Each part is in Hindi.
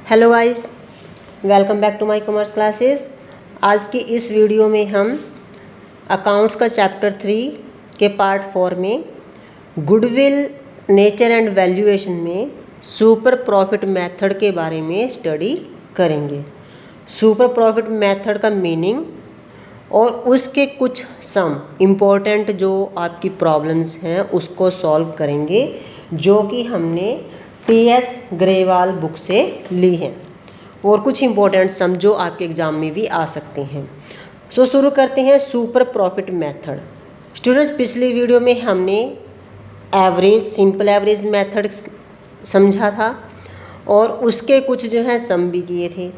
Hello guys, welcome back to my commerce classes. आज की इस वीडियो में हम अकाउंट्स का चैप्टर 3 के पार्ट 4 में गुडविल नेचर एंड वैल्यूएशन में सुपर प्रॉफिट मेथड के बारे में स्टडी करेंगे। सुपर प्रॉफिट मेथड का मीनिंग और उसके कुछ सम इम्पोर्टेंट जो आपकी प्रॉब्लम्स हैं उसको सॉल्व करेंगे, जो कि हमने टी.एस. ग्रेवाल बुक से ली है, और कुछ इम्पोर्टेंट सम जो आपके एग्जाम में भी आ सकते हैं। शुरू करते हैं सुपर प्रॉफिट मेथड। स्टूडेंट्स, पिछली वीडियो में हमने सिंपल एवरेज मेथड समझा था और उसके कुछ जो है सम भी किए थे।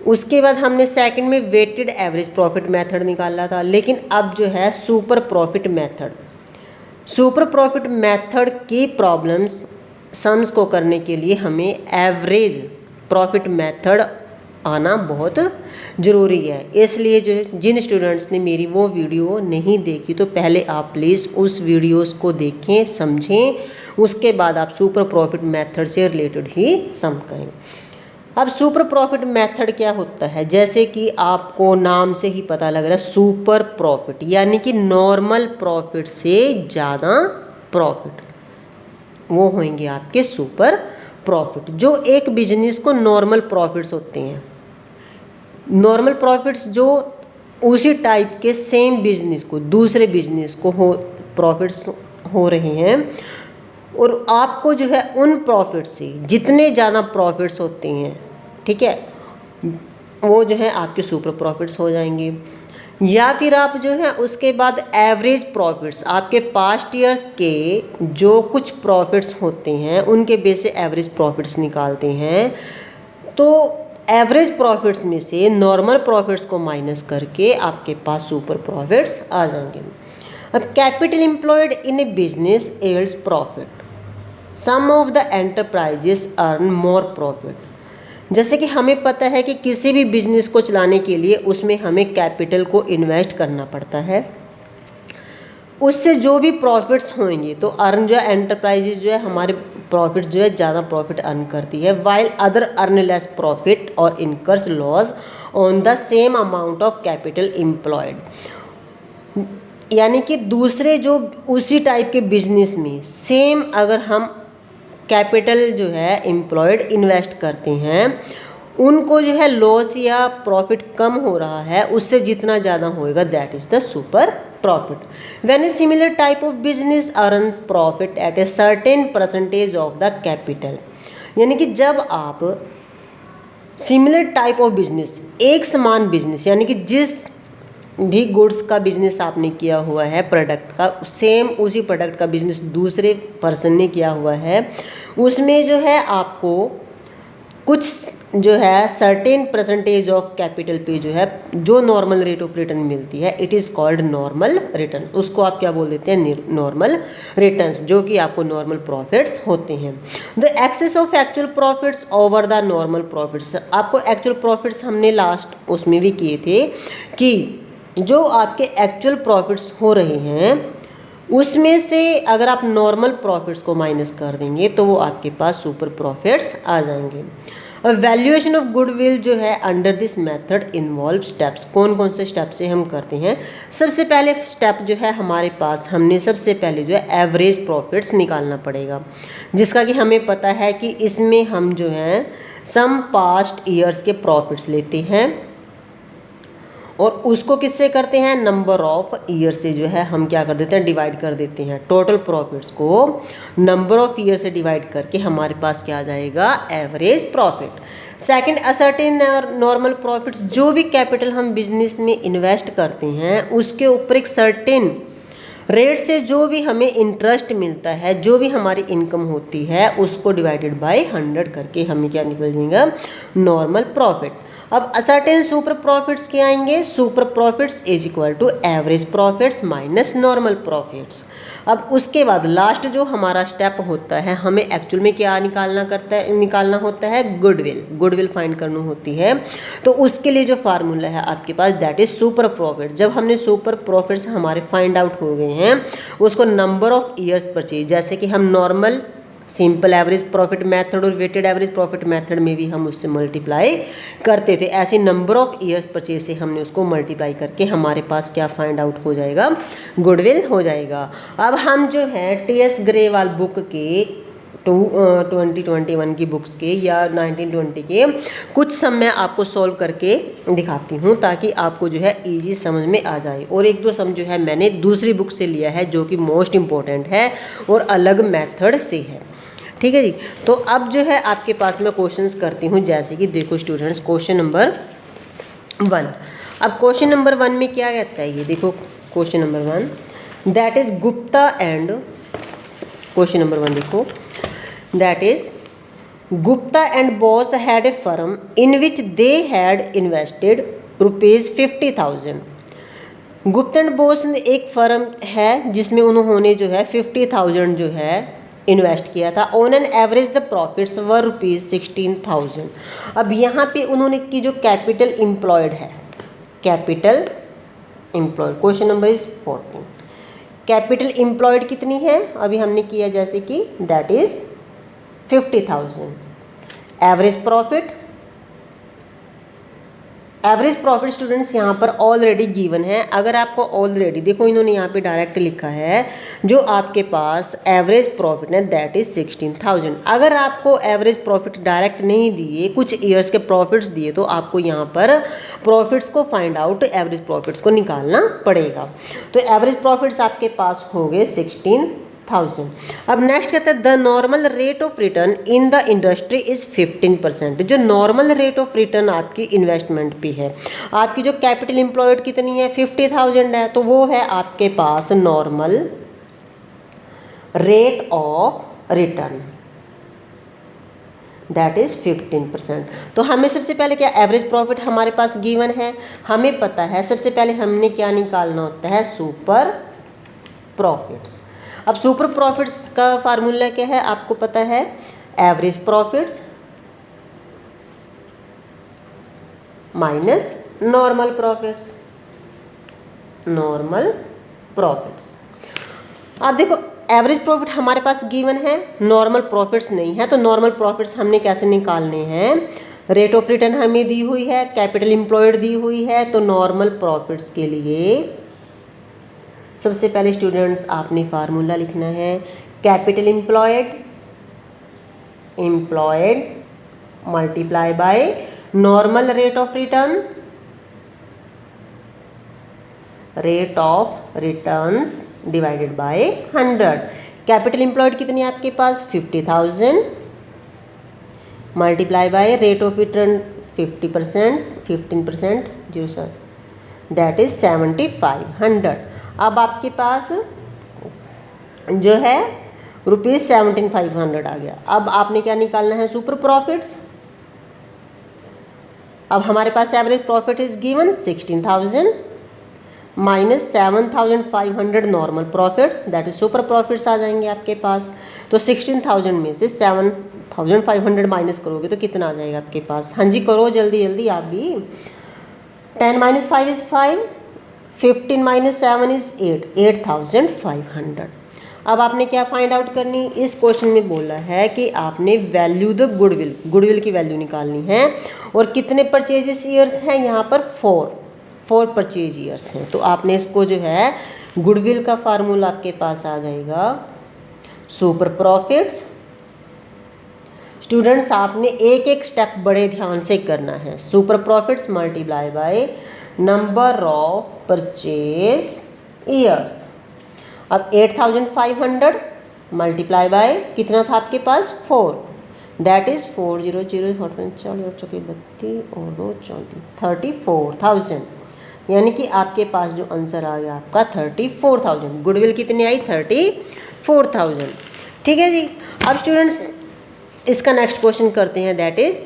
उसके बाद हमने सेकंड में वेटेड एवरेज प्रॉफिट मेथड निकाला था। लेकिन अब जो है सुपर प्रॉफिट मेथड की प्रॉब्लम्स सम्स को करने के लिए हमें एवरेज प्रॉफिट मेथड आना बहुत ज़रूरी है। इसलिए जो जिन स्टूडेंट्स ने मेरी वो वीडियो नहीं देखी, तो पहले आप प्लीज़ उस वीडियोस को देखें, समझें, उसके बाद आप सुपर प्रॉफिट मेथड से रिलेटेड ही सम करें। अब सुपर प्रॉफिट मेथड क्या होता है, जैसे कि आपको नाम से ही पता लग रहा है, सुपर प्रॉफिट यानी कि नॉर्मल प्रॉफिट से ज़्यादा प्रॉफिट, वो होंगे आपके सुपर प्रॉफिट। जो एक बिजनेस को नॉर्मल प्रॉफिट्स होते हैं, नॉर्मल प्रॉफिट्स जो उसी टाइप के सेम बिजनेस को, दूसरे बिजनेस को प्रॉफिट्स हो रहे हैं, और आपको जो है उन प्रॉफिट से जितने ज़्यादा प्रॉफिट्स होते हैं, ठीक है, वो जो है आपके सुपर प्रॉफिट्स हो जाएंगे। या फिर आप जो है उसके बाद एवरेज प्रॉफिट्स, आपके पास्ट ईयर्स के जो कुछ प्रॉफिट्स होते हैं उनके बेस से एवरेज प्रॉफिट्स निकालते हैं, तो एवरेज प्रॉफिट्स में से नॉर्मल प्रॉफिट्स को माइनस करके आपके पास सुपर प्रॉफिट्स आ जाएंगे। अब capital employed in a business yields profit, some of the enterprises earn more profit. जैसे कि हमें पता है कि किसी भी बिजनेस को चलाने के लिए उसमें हमें कैपिटल को इन्वेस्ट करना पड़ता है, उससे जो भी प्रॉफिट्स होंगे तो अर्न जो है एंटरप्राइजेज जो है हमारे प्रॉफिट जो है ज़्यादा प्रॉफिट अर्न करती है, while other earn less profit और incurs loss on the same amount of capital employed. यानी कि दूसरे जो उसी टाइप के बिजनेस में सेम अगर हम कैपिटल जो है एम्प्लॉयड इन्वेस्ट करते हैं, उनको जो है लॉस या प्रॉफिट कम हो रहा है, उससे जितना ज़्यादा होएगा that is the super profit. When a similar type of business earns profit at a certain percentage of the capital, यानी कि जब आप सिमिलर टाइप ऑफ बिजनेस, एक समान बिजनेस, यानी कि जिस भी गुड्स का बिजनेस आपने किया हुआ है, प्रोडक्ट का, सेम उसी प्रोडक्ट का बिजनेस दूसरे पर्सन ने किया हुआ है, उसमें जो है आपको कुछ जो है सर्टेन परसेंटेज ऑफ कैपिटल पे जो है जो नॉर्मल रेट ऑफ रिटर्न मिलती है, it is called normal return. उसको आप क्या बोल देते हैं, नॉर्मल रिटर्न्स, जो कि आपको नॉर्मल प्रॉफिट्स होते हैं। The excess of actual profits over the normal profits, आपको एक्चुअल प्रॉफिट्स हमने लास्ट उसमें भी किए थे कि जो आपके एक्चुअल प्रॉफिट्स हो रहे हैं उसमें से अगर आप नॉर्मल प्रॉफिट्स को माइनस कर देंगे तो वो आपके पास सुपर प्रॉफिट्स आ जाएंगे। और वैल्यूएशन ऑफ गुडविल जो है under this method involve steps, कौन कौन से स्टेप से हम करते हैं। सबसे पहले स्टेप जो है हमारे पास, हमने सबसे पहले जो है एवरेज प्रॉफिट्स निकालना पड़ेगा, जिसका कि हमें पता है कि इसमें हम जो है सम पास्ट ईयर्स के प्रॉफिट्स लेते हैं और उसको किससे करते हैं, नंबर ऑफ ईयर से जो है हम क्या कर देते हैं, डिवाइड कर देते हैं। टोटल प्रॉफिट्स को नंबर ऑफ ईयर से डिवाइड करके हमारे पास क्या आ जाएगा, average profit. Second, ascertain normal profits, जो भी कैपिटल हम बिजनेस में इन्वेस्ट करते हैं उसके ऊपर एक सर्टेन रेट से जो भी हमें इंटरेस्ट मिलता है, जो भी हमारी इनकम होती है, उसको डिवाइडेड बाय 100 करके हमें क्या निकल जाएगा, नॉर्मल प्रॉफिट। अब असर्टेन सुपर प्रॉफिट्स क्या आएंगे, super profits is equal to average profits minus normal profits. अब उसके बाद लास्ट जो हमारा स्टेप होता है, हमें एक्चुअल में क्या निकालना होता है, गुडविल फाइंड करनी होती है। तो उसके लिए जो फार्मूला है आपके पास, दैट इज सुपर प्रॉफिट। जब हमने सुपर प्रॉफिट्स हमारे फाइंड आउट हो गए हैं, उसको नंबर ऑफ ईयर्स परचेज, जैसे कि हम normal simple average profit method और वेटेड एवरेज प्रॉफिट मेथड में भी हम उससे मल्टीप्लाई करते थे। ऐसे नंबर ऑफ ईयर्स परचेज से हमने उसको मल्टीप्लाई करके हमारे पास क्या फाइंड आउट हो जाएगा, गुडविल हो जाएगा। अब हम जो है टीएस ग्रेवाल बुक के 2021 की बुक्स के या 1920 के कुछ सम मैं आपको सॉल्व करके दिखाती हूँ ताकि आपको जो है इजी समझ में आ जाए। और एक दो सम जो है मैंने दूसरी बुक से लिया है जो कि मोस्ट इम्पोर्टेंट है और अलग मेथड से है। ठीक है जी। तो अब जो है आपके पास मैं क्वेश्चंस करती हूँ, जैसे कि देखो स्टूडेंट्स क्वेश्चन नंबर 1। अब क्वेश्चन नंबर 1 में क्या कहता है, ये देखो question number 1 that is Gupta and, question number 1 देखो that is Gupta and Bose had a firm in which they had invested ₹50,000। Gupta and boss एक फर्म है जिसमें उन्होंने जो है 50,000 जो है इन्वेस्ट किया था। On an average the profits were ₹16,000। अब यहाँ पे उन्होंने की जो कैपिटल एम्प्लॉयड है, capital employed, question number is 14। Capital employed कितनी है, अभी हमने किया जैसे कि that is 50,000। Average profit, average profit students यहाँ पर ऑलरेडी गिवन है। अगर आपको ऑलरेडी देखो इन्होंने यहाँ पे डायरेक्ट लिखा है जो आपके पास एवरेज प्रॉफिट है दैट इज 16,000। अगर आपको एवरेज प्रॉफिट डायरेक्ट नहीं दिए, कुछ ईयर्स के प्रॉफिट्स दिए, तो आपको यहाँ पर प्रॉफिट्स को फाइंड आउट, एवरेज प्रॉफिट्स को निकालना पड़ेगा। तो एवरेज प्रॉफिट्स आपके पास हो गए 16,000। अब नेक्स्ट कहता है the normal rate of return in the industry is 15%। जो नॉर्मल रेट ऑफ रिटर्न आपकी इन्वेस्टमेंट पे है, आपकी जो कैपिटल एम्प्लॉयड कितनी है 50,000 है, तो वो है आपके पास normal rate of return that is 15%। तो हमें सबसे पहले क्या, एवरेज प्रॉफिट हमारे पास गिवन है, हमें पता है सबसे पहले हमने क्या निकालना होता है, सुपर प्रॉफिट्स। अब सुपर प्रॉफिट्स का फार्मूला क्या है आपको पता है, average profits minus normal profits, normal profits. अब देखो एवरेज प्रॉफिट हमारे पास गिवन है, नॉर्मल प्रॉफिट्स नहीं है, तो नॉर्मल प्रॉफिट्स हमने कैसे निकालने हैं, रेट ऑफ रिटर्न हमें दी हुई है, कैपिटल एम्प्लॉयड दी हुई है, तो नॉर्मल प्रॉफिट्स के लिए सबसे पहले स्टूडेंट्स आपने फार्मूला लिखना है, capital employed, employed multiply by normal rate of return, rate of returns divided by 100। Capital employed कितनी है आपके पास 50,000 multiply by rate of return 50%, 15% 07 that is 7,500। अब आपके पास जो है ₹17,500 आ गया। अब आपने क्या निकालना है, सुपर प्रॉफिट्स। अब हमारे पास average profit is given 16,000 minus 7,500 normal profits that is super profits आ जाएंगे आपके पास। तो 16,000 में से 7,500 माइनस करोगे तो कितना आ जाएगा आपके पास, हाँ जी करो जल्दी जल्दी आप भी। 10 - 5 इज 5, 15 - 7 इज 8, 8,500। अब आपने क्या फाइंड आउट करनी, इस क्वेश्चन में बोला है कि आपने वैल्यू द गुडविल, गुडविल की वैल्यू निकालनी है। और कितने परचेजेस ईयर्स हैं यहाँ पर, 4 परचेज ईयर्स हैं। तो आपने इसको जो है गुडविल का फार्मूला आपके पास आ जाएगा सुपर प्रॉफिट्स। स्टूडेंट्स आपने एक एक स्टेप बड़े ध्यान से करना है, super profits multiply by number of purchase years. अब 8,500 मल्टीप्लाई बाय कितना था आपके पास 4 दैट इज 400 40 और चौके 32 और 2 34 34,000। यानी कि आपके पास जो आंसर आ गया आपका 34,000। गुडविल कितनी आई 34,000। ठीक है जी। अब स्टूडेंट्स इसका नेक्स्ट क्वेश्चन करते हैं that is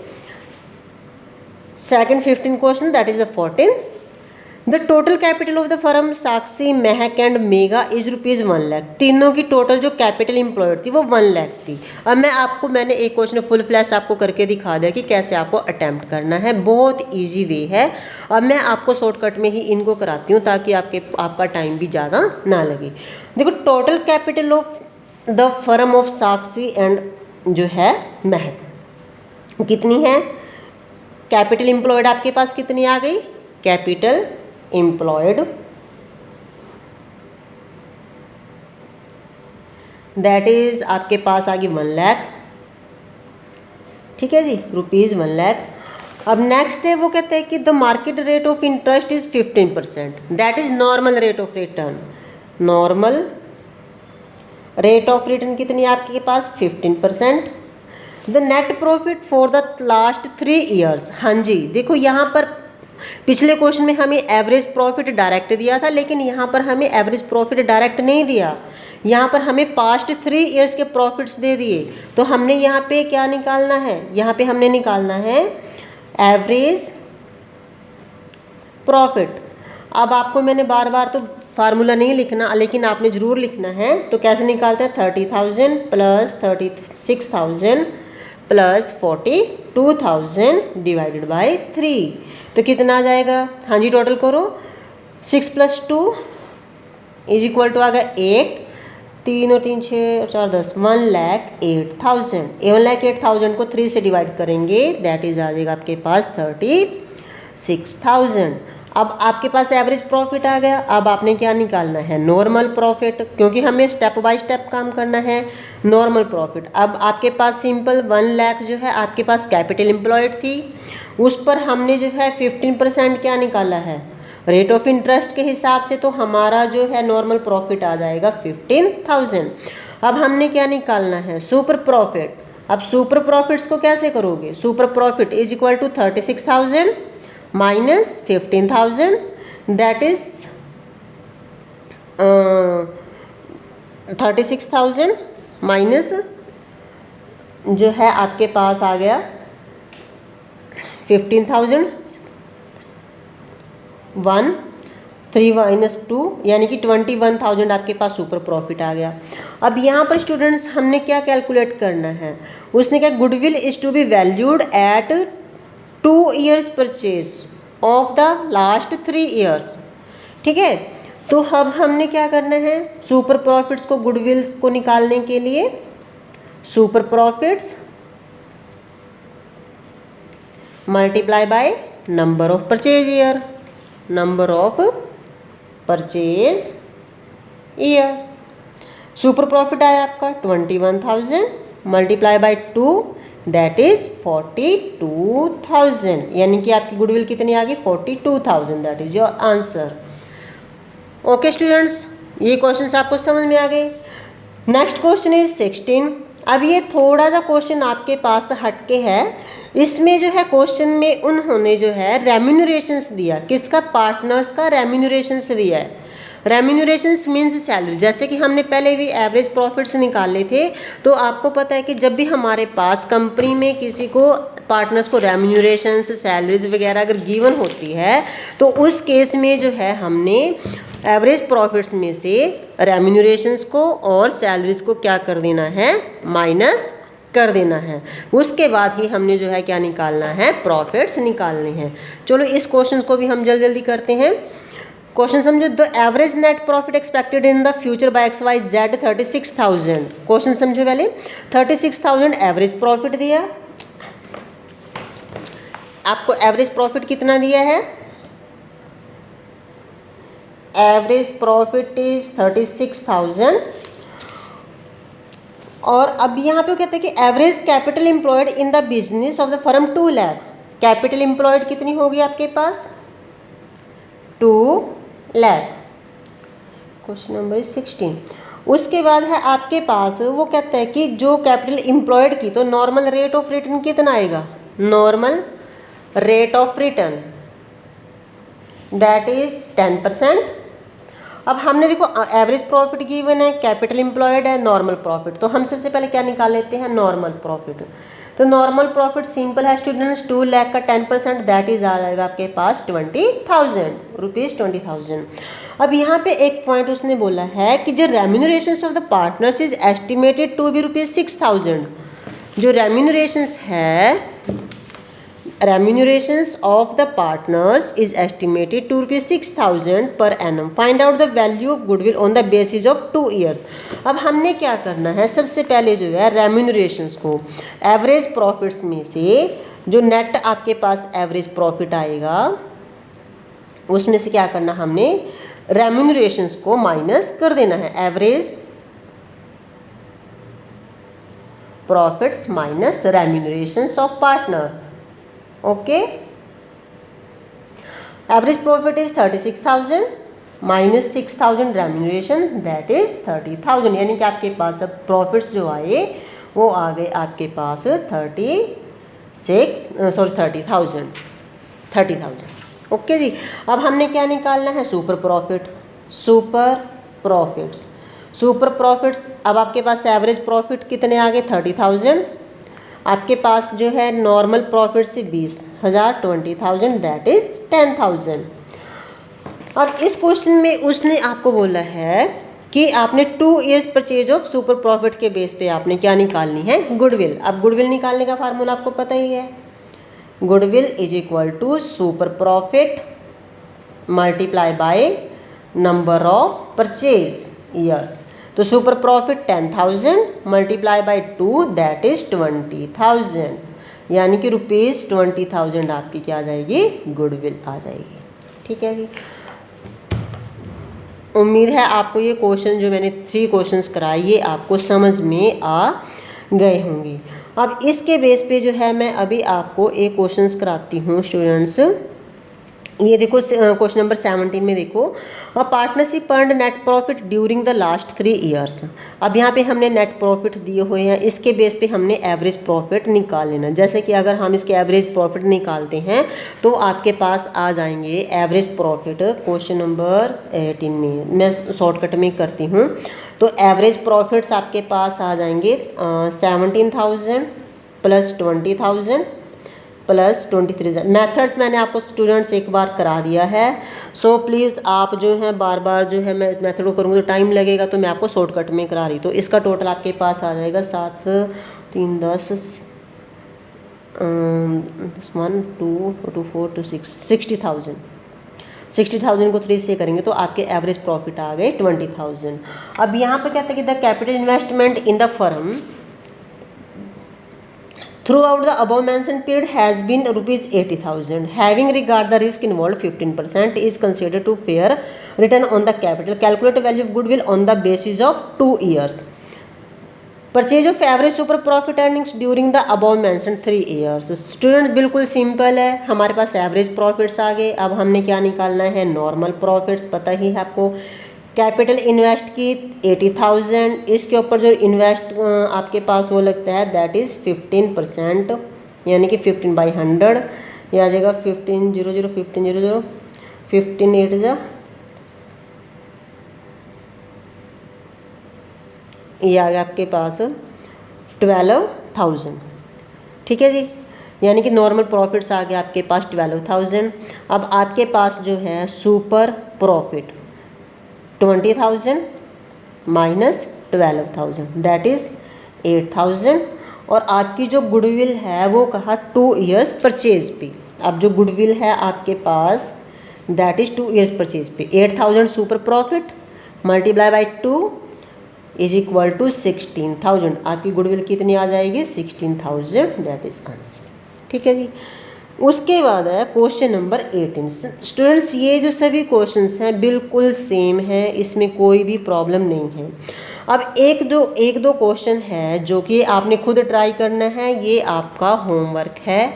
second 15 question that is the 14। The total capital of the firm Sakshi, Mahak and mega is ₹1 lakh. तीनों की टोटल जो कैपिटल एम्प्लॉयड थी वो 1 लाख थी। अब मैंने एक क्वेश्चन फुल फ्लैश आपको करके दिखा दिया कि कैसे आपको अटैम्प्ट करना है, बहुत इजी वे है। अब मैं आपको शॉर्टकट में ही इनको कराती हूँ ताकि आपका टाइम भी ज़्यादा ना लगे। देखो total capital of the firm of Sakshi and जो है महक। कितनी है कैपिटल एम्प्लॉयड आपके पास, कितनी आ गई कैपिटल एम्प्लॉयड, दैट इज आपके पास आ गई 1 लाख। ठीक है जी, रुपीज़ 1 लाख। अब नेक्स्ट है वो कहते हैं कि the market rate of interest is 15%, that is normal rate of return. Normal rate of return कितनी है आपके पास 15%। The net profit for the last 3 years. हाँ जी, देखो यहाँ पर पिछले क्वेश्चन में हमें एवरेज प्रॉफिट डायरेक्ट दिया था, लेकिन यहाँ पर हमें एवरेज प्रॉफिट डायरेक्ट नहीं दिया, यहाँ पर हमें पास्ट 3 ईयर्स के प्रॉफिट्स दे दिए। तो हमने यहाँ पे क्या निकालना है, यहाँ पे हमने निकालना है एवरेज प्रॉफिट। अब आपको मैंने बार बार तो फार्मूला नहीं लिखना, लेकिन आपने ज़रूर लिखना है। तो कैसे निकालते हैं, 30,000 प्लस 36,000 प्लस 42,000 डिवाइडेड बाई 3, तो कितना आ जाएगा। हाँ जी, टोटल करो, 6 + 2 इज इक्वल टू आ गया 8, 3 और 3 6 और 4 10, 1,08,000। 1,08,000 को 3 से डिवाइड करेंगे, दैट इज आ जाएगा आपके पास 36,000। अब आपके पास एवरेज प्रॉफिट आ गया। अब आपने क्या निकालना है, नॉर्मल प्रॉफिट, क्योंकि हमें स्टेप बाय स्टेप काम करना है। नॉर्मल प्रॉफिट, अब आपके पास सिंपल 1 लाख जो है आपके पास कैपिटल एम्प्लॉयड थी, उस पर हमने जो है 15% क्या निकाला है रेट ऑफ इंटरेस्ट के हिसाब से, तो हमारा जो है नॉर्मल प्रॉफिट आ जाएगा 15,000। अब हमने क्या निकालना है, सुपर प्रॉफिट। अब सुपर प्रॉफिट्स को कैसे करोगे, super profit is equal to 36,000 minus 15,000, that is 36,000 minus जो है आपके पास आ गया 15,000, 1 3 माइनस 2 यानी कि 21,000 आपके पास सुपर प्रॉफिट आ गया। अब यहाँ पर स्टूडेंट्स हमने क्या कैलकुलेट करना है, उसने क्या, goodwill is to be valued at 2 years purchase of the last 3 years. ठीक है, तो अब हमने क्या करना है, सुपर प्रॉफिट्स को गुडविल को निकालने के लिए super profits multiply by number of purchase year, number of purchase year. Super profit आया आपका 21,000 मल्टीप्लाई बाय 2, दैट इज 42,000, यानी कि आपकी गुडविल कितनी आ गई 42,000, that is your answer. Okay students, ये क्वेश्चन आपको समझ में आ गए। Next question is 16। अब ये थोड़ा सा क्वेश्चन आपके पास हटके है, इसमें जो है क्वेश्चन में उन्होंने जो है रेम्यूनरेशंस दिया, किसका, पार्टनर्स का रेम्यूनरेशंस दिया है। रेम्यूनरेशंस मीन्स सैलरी, जैसे कि हमने पहले भी एवरेज प्रॉफिट्स निकाले थे, तो आपको पता है कि जब भी हमारे पास कंपनी में किसी को पार्टनर्स को रेम्यूनरेशंस सैलरीज वगैरह अगर गिवन होती है, तो उस केस में जो है हमने एवरेज प्रॉफिट्स में से रेम्यूनरेशंस को और सैलरीज को क्या कर देना है, माइनस कर देना है। उसके बाद ही हमने जो है क्या निकालना है, प्रॉफिट्स निकालने हैं। चलो इस क्वेश्चन को भी हम जल्दी जल्दी करते हैं। क्वेश्चन समझो, the average net profit expected in the future by XYZ 36,000। Question समझो पहले, 36,000 एवरेज प्रॉफिट दिया, आपको एवरेज प्रॉफिट कितना दिया है, एवरेज प्रॉफिट इज 36,000। और अब यहाँ पे कहते हैं कि average capital employed in the business of the firm 2 lakh. Capital employed कितनी होगी आपके पास 2 लाख। Question number 16। उसके बाद है आपके पास वो कहता है कि जो कैपिटल एम्प्लॉयड की, तो नॉर्मल रेट ऑफ रिटर्न कितना आएगा, normal rate of return that is 10%। अब हमने देखो एवरेज प्रॉफिट गिवन है, कैपिटल एम्प्लॉयड है, नॉर्मल प्रॉफिट, तो हम सबसे पहले क्या निकाल लेते हैं, नॉर्मल प्रॉफिट। तो नॉर्मल प्रॉफिट सिंपल है स्टूडेंट्स, 2 लाख का 10% दैट इज आ जाएगा आपके पास 20,000 रुपीज़ 20,000। अब यहाँ पे एक पॉइंट उसने बोला है कि जो remunerations of the partners is estimated to be ₹6,000। जो रेम्यूनरेशंस है remunerations of the partners is estimated to ₹6,000 per annum. Find out the value of goodwill on the basis of 2 years. अब हमने क्या करना है, सबसे पहले जो है रेम्यूनरेशंस को एवरेज प्रॉफिट्स में से जो नेट आपके पास एवरेज प्रॉफिट आएगा उसमें से क्या करना, हमने रेम्यूनरेशंस को माइनस कर देना है। Average profits minus remunerations of partner. Okay, average profit is 36,000 minus 6,000 remuneration, that is 30,000। यानी कि आपके पास अब प्रॉफिट्स जो आए वो आ गए आपके पास 30,000। ओके जी। अब हमने क्या निकालना है, सुपर प्रॉफिट्स। अब आपके पास एवरेज प्रॉफिट कितने आ गए, 30,000। आपके पास जो है नॉर्मल प्रॉफिट से 20,000, 20,000, दैट इज 10,000। अब इस क्वेश्चन में उसने आपको बोला है कि आपने 2 years purchase of super profit के बेस पे आपने क्या निकालनी है, गुडविल। अब गुडविल निकालने का फार्मूला आपको पता ही है, goodwill is equal to super profit multiply by number of purchase years. तो super profit 10,000 multiply by 2 that is 20,000, यानी कि ₹20,000 आपकी क्या आ जाएगी, गुडविल आ जाएगी। ठीक है जी। उम्मीद है आपको ये क्वेश्चन जो मैंने 3 क्वेश्चंस कराए ये आपको समझ में आ गए होंगे। अब इसके बेस पे जो है मैं अभी आपको एक क्वेश्चंस कराती हूँ स्टूडेंट्स। ये देखो क्वेश्चन नंबर 17 में देखो, a partnership earned net profit during the last 3 years. अब यहाँ पे हमने नेट प्रॉफिट दिए हुए हैं, इसके बेस पे हमने एवरेज प्रॉफिट निकाल लेना। जैसे कि अगर हम इसके एवरेज प्रॉफिट निकालते हैं तो आपके पास आ जाएंगे एवरेज प्रॉफिट। क्वेश्चन नंबर 18 में मैं शॉर्टकट में करती हूँ, तो एवरेज प्रॉफिट्स आपके पास आ जाएंगे 17,000 प्लस 20,000 प्लस 23,000। मैथड्स मैंने आपको स्टूडेंट्स एक बार करा दिया है, सो प्लीज़ आप जो है बार बार जो है मैं मैथड को करूँगी तो टाइम लगेगा, तो मैं आपको शॉर्टकट में करा रही। तो इसका टोटल आपके पास आ जाएगा 7, 3, 10, 1, 2, 4, 2, 6, 60,000। 60,000 को 3 से करेंगे तो आपके एवरेज प्रॉफिट आ गए 20,000। अब यहाँ पर कहते हैं कि the capital investment in the firm throughout the above mentioned period has been ₹80,000. Having regard the risk involved, 15% is considered to fair return on the capital. Calculate value of goodwill on the basis of 2 years. Purchase of average super profit earnings during the above mentioned 3 years. Student बिल्कुल सिंपल है, हमारे पास एवरेज प्रॉफिट्स आ गए। अब हमने क्या निकालना है, नॉर्मल प्रॉफिट्स, पता ही है आपको। कैपिटल इन्वेस्ट की 80,000, इसके ऊपर जो इन्वेस्ट आपके पास वो लगता है दैट इज़ 15%, यानी कि 15/100 ये आ जाएगा 15,000, 15,000, 15,8 ये आ गया आपके पास 12,000। ठीक है जी, यानी कि नॉर्मल प्रॉफिट्स आ गया आपके पास 12,000। अब आपके पास जो है super profit 20,000 minus 12,000 that is 8,000। और आपकी जो गुडविल है वो कहा 2 ईयर्स परचेज पे। अब जो गुडविल है आपके पास दैट इज़ 2 ईयर्स परचेज पे। 8,000 super profit multiply by 2 is equal to 16,000। आपकी गुडविल कितनी आ जाएगी, 16,000, दैट इज आंसर। ठीक है जी। उसके बाद है क्वेश्चन नंबर 18। स्टूडेंट्स ये जो सभी क्वेश्चंस हैं बिल्कुल सेम है, इसमें कोई भी प्रॉब्लम नहीं है। अब एक दो क्वेश्चन है जो कि आपने खुद ट्राई करना है, ये आपका होमवर्क है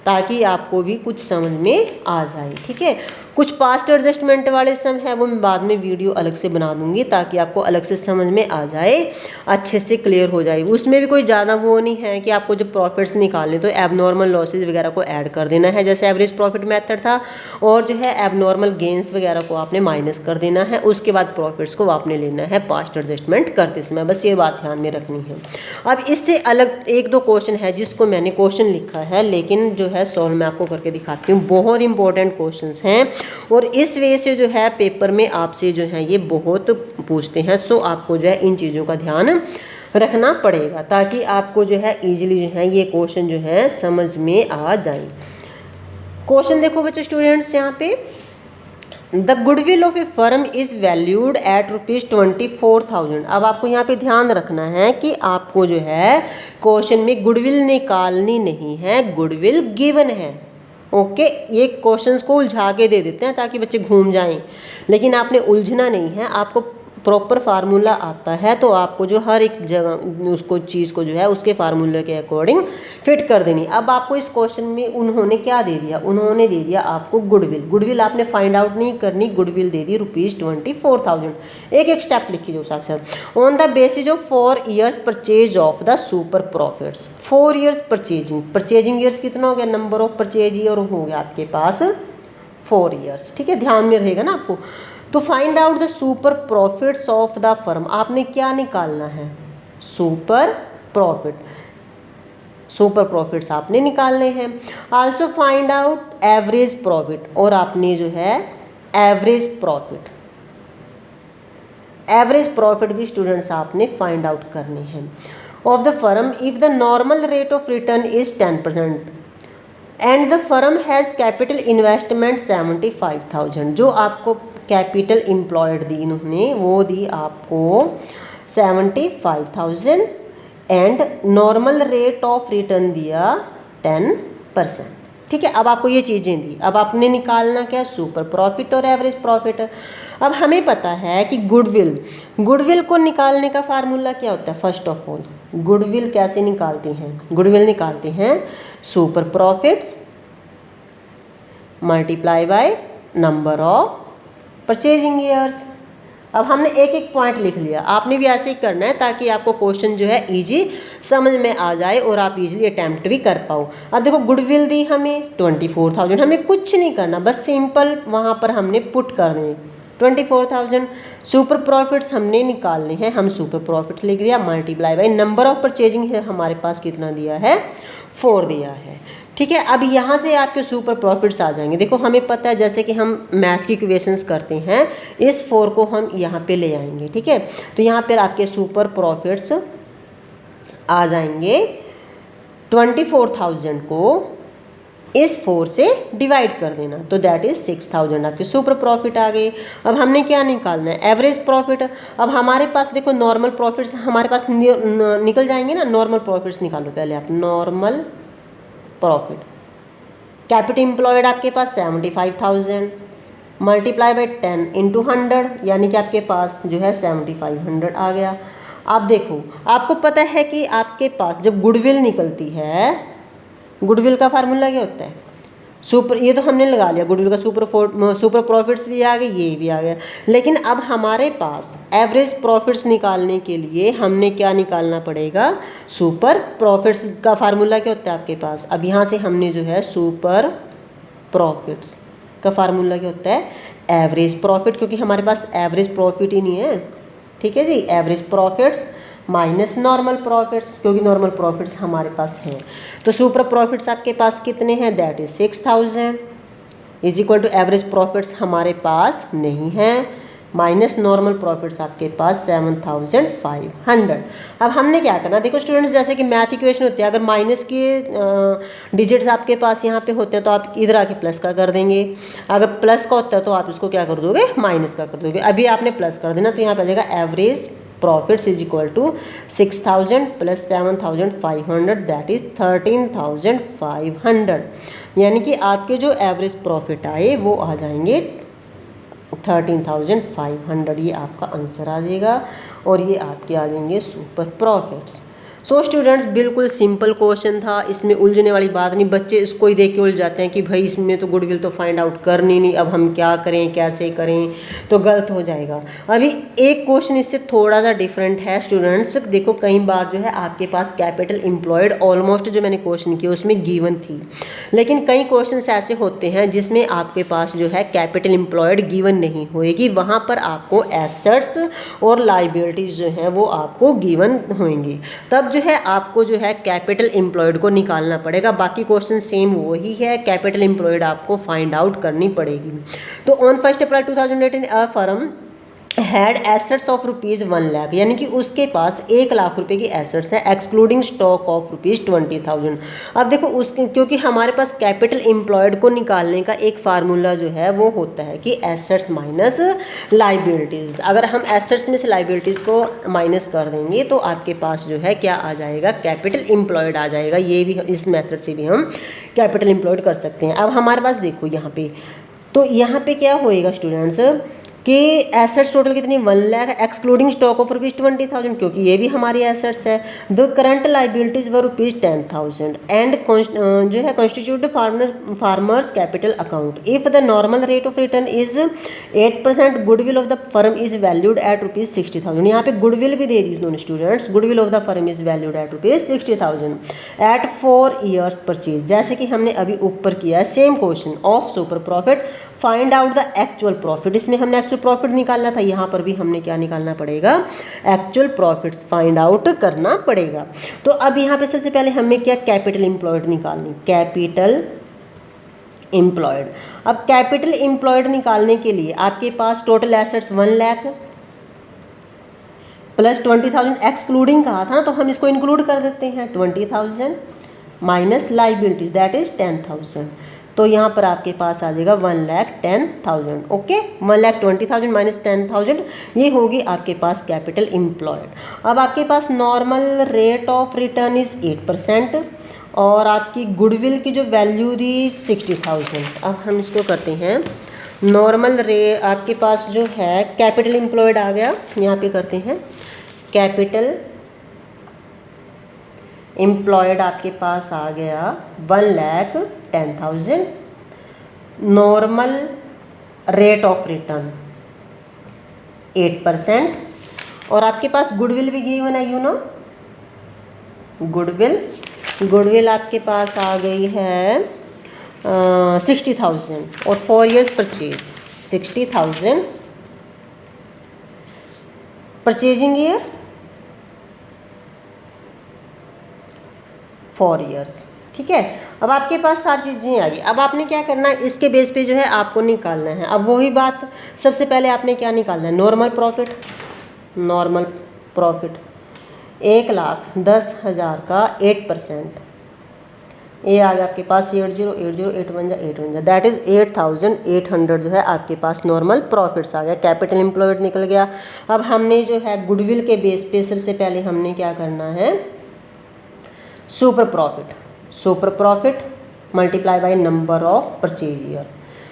ताकि आपको भी कुछ समझ में आ जाए। ठीक है, कुछ पास्ट एडजस्टमेंट वाले सम है वो मैं बाद में वीडियो अलग से बना दूंगी ताकि आपको अलग से समझ में आ जाए, अच्छे से क्लियर हो जाए। उसमें भी कोई ज़्यादा वो नहीं है कि आपको जो प्रॉफिट्स निकालने तो एबनॉर्मल लॉसेज वगैरह को ऐड कर देना है, जैसे एवरेज प्रॉफिट मेथड था, और जो है एबनॉर्मल गेंस वगैरह को आपने माइनस कर देना है। उसके बाद प्रॉफिट्स को आपने लेना है पास्ट एडजस्टमेंट करते समय, बस ये बात ध्यान में रखनी है। अब इससे अलग एक दो क्वेश्चन है जिसको मैंने क्वेश्चन लिखा है, लेकिन जो है सॉल्व मैं आपको करके दिखाती हूँ। बहुत इंपॉर्टेंट क्वेश्चन हैं और इस वजह से जो है पेपर में आपसे जो है ये बहुत पूछते हैं। सो आपको जो है इन चीज़ों का ध्यान रखना पड़ेगा ताकि आपको जो है ईजिली जो है ये क्वेश्चन जो है समझ में आ जाए। क्वेश्चन देखो बच्चों स्टूडेंट्स, यहाँ पे the goodwill of A firm is valued eight ₹24,000। अब आपको यहाँ पे ध्यान रखना है कि आपको जो है क्वेश्चन में गुडविल निकालनी नहीं है, गुडविल गिवन है। ओके, ये क्वेश्चंस को उलझा के दे देते हैं ताकि बच्चे घूम जाएं, लेकिन आपने उलझना नहीं है, आपको प्रॉपर फार्मूला आता है तो आपको जो हर एक जगह उसको चीज़ को जो है उसके फार्मूले के अकॉर्डिंग फिट कर देनी। अब आपको इस क्वेश्चन में उन्होंने क्या दे दिया, उन्होंने दे दिया आपको गुडविल। गुडविल आपने फाइंड आउट नहीं करनी, गुडविल दे दी ₹24,000। एक एक स्टेप लिखी जो साथ साथ। On the basis of 4 years purchase of the super profits. 4 years purchasing years कितना हो गया, नंबर ऑफ परचेज ईयर हो गया आपके पास 4 ईयर्स। ठीक है, ध्यान में रहेगा ना आपको। तो find out the super profits of the firm, आपने क्या निकालना है, सुपर प्रॉफिट, सुपर प्रॉफिट्स आपने निकालने हैं। Also find out average profit, और आपने जो है एवरेज प्रॉफिट भी स्टूडेंट्स आपने फाइंड आउट करने हैं of the firm if the normal rate of return is 10% and the firm has capital investment 75,000। जो आपको कैपिटल एम्प्लॉयड दी इन्होंने, वो दी आपको 75,000 and normal rate of return दिया 10%। ठीक है, अब आपको ये चीज़ें दी, अब आपने निकालना क्या, सुपर प्रॉफिट और एवरेज प्रॉफिट। अब हमें पता है कि गुडविल को निकालने का फार्मूला क्या होता है। फर्स्ट ऑफ ऑल गुडविल कैसे निकालते हैं, गुडविल निकालते हैं super profits multiply by number of purchasing years. अब हमने एक एक पॉइंट लिख लिया, आपने भी ऐसे ही करना है ताकि आपको क्वेश्चन जो है इजी समझ में आ जाए और आप इजीली अटैम्प्ट भी कर पाओ। अब देखो गुडविल दी हमें 24,000, हमें कुछ नहीं करना, बस सिंपल वहाँ पर हमने पुट कर दें 24,000। सुपर प्रॉफिट्स हमने निकालने हैं, हम सुपर प्रॉफिट्स लिख दिया multiply by number of purchasing है, हमारे पास कितना दिया है, 4 दिया है। ठीक है, अब यहाँ से आपके सुपर प्रॉफिट्स आ जाएंगे। देखो हमें पता है जैसे कि हम मैथ की इक्वेशंस करते हैं, इस 4 को हम यहाँ पे ले आएंगे। ठीक है, तो यहाँ पर आपके सुपर प्रॉफिट्स आ जाएंगे 24,000 को इस 4 से डिवाइड कर देना, तो दैट इज 6,000 आपके सुपर प्रॉफिट आ गए। अब हमने क्या निकालना है, एवरेज प्रॉफिट। अब हमारे पास देखो नॉर्मल प्रॉफिट्स हमारे पास निकल जाएंगे ना, नॉर्मल प्रॉफिट्स निकालो पहले आप, नॉर्मल प्रॉफिट। कैपिटल एम्प्लॉयड आपके पास 75,000 मल्टीप्लाई बाय 10 इंटू 100, यानी कि आपके पास जो है 7500 आ गया। अब देखो आपको पता है कि आपके पास जब गुडविल निकलती है, गुडविल का फार्मूला क्या होता है, सुपर, ये तो हमने लगा लिया गुडविल का सुपर प्रॉफिट्स भी आ गए, ये भी आ गया। लेकिन अब हमारे पास एवरेज प्रॉफिट्स निकालने के लिए हमने क्या निकालना पड़ेगा, सुपर प्रॉफिट्स का फार्मूला क्या होता है आपके पास। अब यहाँ से हमने जो है सुपर प्रॉफिट्स का फार्मूला क्या होता है, एवरेज प्रॉफिट, क्योंकि हमारे पास एवरेज प्रॉफिट ही नहीं है। ठीक है जी, average profits minus normal profits, क्योंकि नॉर्मल प्रॉफिट्स हमारे पास हैं। तो सुपर प्रॉफिट्स आपके पास कितने हैं, that is 6,000 is equal to average profits हमारे पास नहीं है, माइनस नॉर्मल प्रॉफिट्स आपके पास 7,500। अब हमने क्या करना, देखो स्टूडेंट्स जैसे कि मैथ इक्वेशन होती है, अगर माइनस के डिजिट्स आपके पास यहाँ पे होते हैं तो आप इधर आके प्लस का कर देंगे, अगर प्लस का होता है तो आप इसको क्या कर दोगे, माइनस का कर दोगे। अभी आपने प्लस कर देना, तो यहाँ पे आ जाएगा average profits is equal to 6,000 plus 7,500 that is 13,500, यानी कि आपके जो एवरेज प्रॉफिट आए वो आ जाएंगे 13,500। ये आपका आंसर आ जाएगा और ये आपके आ जाएंगे सुपर प्रॉफिट्स। सो स्टूडेंट्स बिल्कुल सिंपल क्वेश्चन था, इसमें उलझने वाली बात नहीं। बच्चे इसको ही देख के उलझ जाते हैं कि भाई इसमें तो गुडविल तो फाइंड आउट करनी नहीं, अब हम क्या करें कैसे करें, तो गलत हो जाएगा। अभी एक क्वेश्चन इससे थोड़ा सा डिफरेंट है स्टूडेंट्स, देखो कई बार जो है आपके पास कैपिटल एम्प्लॉयड ऑलमोस्ट जो मैंने क्वेश्चन किया उसमें गिवन थी, लेकिन कई क्वेश्चन ऐसे होते हैं जिसमें आपके पास जो है कैपिटल एम्प्लॉयड गिवन नहीं होएगी, वहाँ पर आपको एसेट्स और लाइबिलिटीज जो हैं वो आपको गिवन होंगी, तब जो है आपको जो है कैपिटल एम्प्लॉयड को निकालना पड़ेगा। बाकी क्वेश्चन सेम वही है, कैपिटल एम्प्लॉयड आपको फाइंड आउट करनी पड़ेगी। तो on 1 April 2018 a firm had assets of ₹1,00,000 यानी कि उसके पास 1,00,000 रुपये की एसेट्स है एक्सक्लूडिंग स्टॉक ऑफ ₹20,000। अब देखो उसके, क्योंकि हमारे पास कैपिटल एम्प्लॉयड को निकालने का एक फार्मूला जो है वो होता है कि एसेट्स माइनस लाइबिलिटीज़। अगर हम एसेट्स में से लाइबिलिटीज़ को माइनस कर देंगे तो आपके पास जो है क्या आ जाएगा, कैपिटल एम्प्लॉयड आ जाएगा। ये भी इस मेथड से भी हम कैपिटल एम्प्लॉयड कर सकते हैं। अब हमारे पास देखो यहाँ पे, तो यहाँ पे क्या होएगा स्टूडेंट्स कि एसेट्स टोटल कितनी 1,00,000 एक्सक्लूडिंग स्टॉक ऑफ ₹20,000, क्योंकि ये भी हमारी एसेट्स है। The current liabilities were ₹10,000 and जो है constitute farmers capital account. If the normal rate of return is 8%, goodwill of the firm is valued at ₹60,000। यहाँ पे गुडविल भी दे दी दोनों students, goodwill of the firm is valued at ₹60,000 at 4 years purchase. जैसे कि हमने अभी ऊपर किया है same question of super profit, find out the actual profit. इसमें हमने एक्चुअल प्रॉफिट निकालना था, यहाँ पर भी हमने क्या निकालना पड़ेगा, एक्चुअल प्रॉफिट्स फाइंड आउट करना पड़ेगा। तो अब यहाँ पे सबसे पहले हमें क्या, कैपिटल एम्प्लॉयड निकालनी, कैपिटल एम्प्लॉयड। अब कैपिटल एम्प्लॉयड निकालने के लिए आपके पास टोटल एसेट्स 1,00,000 प्लस 20,000 एक्सक्लूडिंग कहा था ना, तो हम इसको इंक्लूड कर देते हैं। 20,000 माइनस लाइबिलिटीज दैट इज 10,000। तो यहाँ पर आपके पास आ जाएगा 1,10,000। ओके, 1,20,000 माइनस 10,000 ये होगी आपके पास कैपिटल एम्प्लॉयड। अब आपके पास normal rate of return is 8% और आपकी गुडविल की जो वैल्यू थी 60,000। अब हम इसको करते हैं नॉर्मल रेट, आपके पास जो है कैपिटल एम्प्लॉयड आ गया, यहाँ पे करते हैं कैपिटल एम्प्लॉयड आपके पास आ गया 1,10,000। नॉर्मल रेट ऑफ रिटर्न 8% और आपके पास गुडविल भी गिवन है, यू नो गुडविल आपके पास आ गई है 60,000 और 4 years purchase 60,000 purchasing year 4 years। ठीक है, अब आपके पास सारी चीज़ें आ गई। अब आपने क्या करना है, इसके बेस पे जो है आपको निकालना है। अब वही बात, सबसे पहले आपने क्या निकालना है, नॉर्मल प्रॉफिट। नॉर्मल प्रॉफिट 1,10,000 का 8%, ये आ गया आपके पास 80 दैट इज 8,800 जो है आपके पास नॉर्मल प्रॉफिट्स आ गया, कैपिटल एम्प्लॉयड निकल गया। अब हमने जो है गुडविल के बेस पे सबसे पहले हमने क्या करना है, super profit multiply by number of purchase year.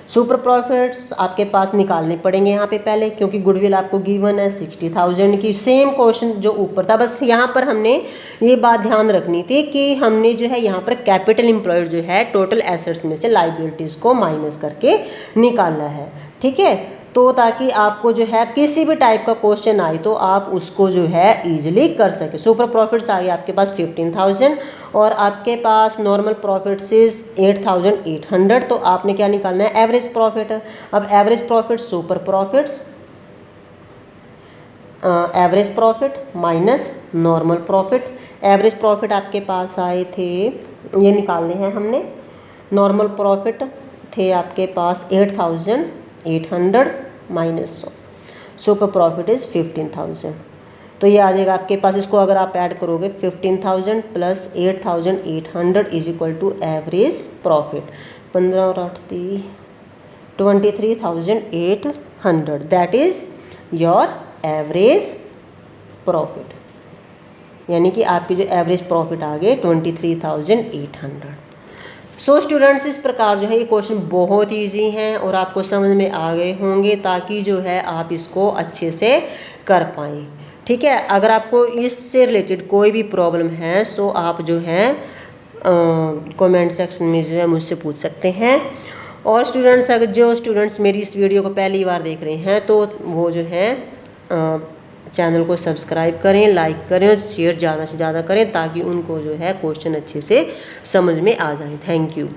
Super profits आपके पास निकालने पड़ेंगे यहाँ पे पहले, क्योंकि गुडविल आपको गिवन है 60,000 की। सेम क्वेश्चन जो ऊपर था, बस यहाँ पर हमने ये बात ध्यान रखनी थी कि हमने जो है यहाँ पर कैपिटल एम्प्लॉयड जो है टोटल एसेट्स में से लाइबिलिटीज़ को माइनस करके निकालना है। ठीक है, तो ताकि आपको जो है किसी भी टाइप का क्वेश्चन आए तो आप उसको जो है इजीली कर सके। सुपर प्रॉफिट्स आ गए आपके पास 15,000 और आपके पास नॉर्मल प्रॉफिट्स इज 8,800। तो आपने क्या निकालना है, एवरेज प्रॉफिट। अब average profit super profits average profit minus normal profit. Average profit आपके पास आए थे, ये निकालने हैं हमने। नॉर्मल प्रॉफिट थे आपके पास 8,800 माइनस सुपर प्रॉफिट इज़ 15,000। तो ये आ जाएगा आपके पास, इसको अगर आप ऐड करोगे 15,000 plus 8,800 is equal to average profit. 15 और 8 23,800 that is your average profit, यानी कि आपकी जो एवरेज प्रॉफिट आ गए 23,800। सो स्टूडेंट्स, इस प्रकार जो है ये क्वेश्चन बहुत इजी हैं और आपको समझ में आ गए होंगे, ताकि जो है आप इसको अच्छे से कर पाएँ। ठीक है, अगर आपको इससे रिलेटेड कोई भी प्रॉब्लम है सो आप जो है कमेंट सेक्शन में जो है मुझसे पूछ सकते हैं। और स्टूडेंट्स, अगर जो स्टूडेंट्स मेरी इस वीडियो को पहली बार देख रहे हैं तो वो जो है चैनल को सब्सक्राइब करें, लाइक करें और शेयर ज़्यादा से ज़्यादा करें, ताकि उनको जो है क्वेश्चन अच्छे से समझ में आ जाए। Thank you.